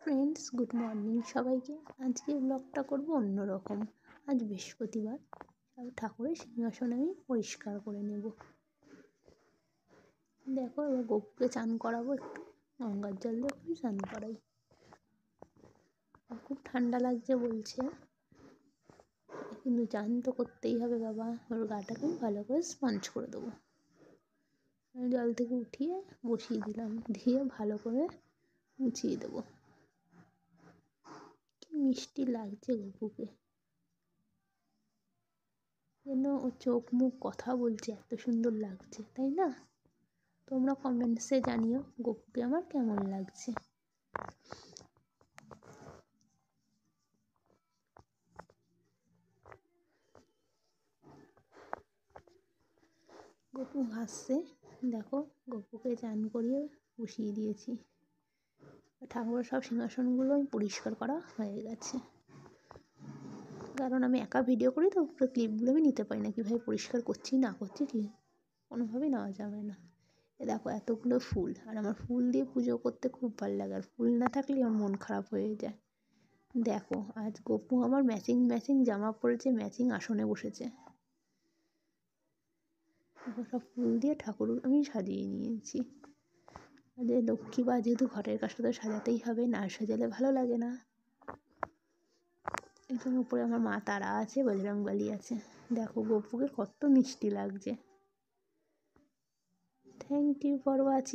Friends, good morning সবাইকে। আজকে ব্লগটা করব অন্যরকম। আজ বৃহস্পতিবার, আর ঠাকুরের সিংহাসন আমি পরিষ্কার করে নেব। দেখো, এবার গপুকে চান করাবো, একটু গঙ্গার জল দিয়ে একটু চান করাই। খুব ঠান্ডা লাগছে বলছে, কিন্তু চান তো করতেই হবে বাবা। ওর গাটাকে ভালো করে স্পঞ্জ করে দেবো। জল থেকে উঠিয়ে বসিয়ে দিলাম, দিয়ে ভালো করে মুছিয়ে দেবো। কি মিষ্টি লাগছে গপুকে, যেন ও চোখ মুখ কথা বলছে, এত সুন্দর লাগছে, তাই না? তোমরা কমেন্টসে জানিও গপুকে আমার কেমন লাগছে। গপু হাসছে, দেখো গপুকে চান করিয়ে বসিয়ে দিয়েছি। ঠাকুরের সব সিংহাসনগুলো পরিষ্কার করা হয়ে গেছে, কারণ আমি একা ভিডিও করি তো পুরো ক্লিপগুলো আমি নিতে পারি না, কীভাবে পরিষ্কার করছি না করছি কি কোনোভাবেই নেওয়া যাবে না। এ দেখো এতগুলো ফুল, আর আমার ফুল দিয়ে পুজো করতে খুব ভালো লাগে, আর ফুল না থাকলে আমার মন খারাপ হয়ে যায়। দেখো আজ গপু আমার ম্যাচিং ম্যাচিং জামা পরেছে, ম্যাচিং আসনে বসেছে। দেখো সব ফুল দিয়ে ঠাকুর আমি সাজিয়ে নিয়েছি। আর লক্ষ্মী বা যেহেতু ঘরের কাজটা তো সাজাতেই হবে, না সাজালে ভালো লাগে না। এখানে উপরে আমার মা তারা আছে, বজরংবলী আছে। দেখো গপুকে কত মিষ্টি লাগছে। Thank you for watching.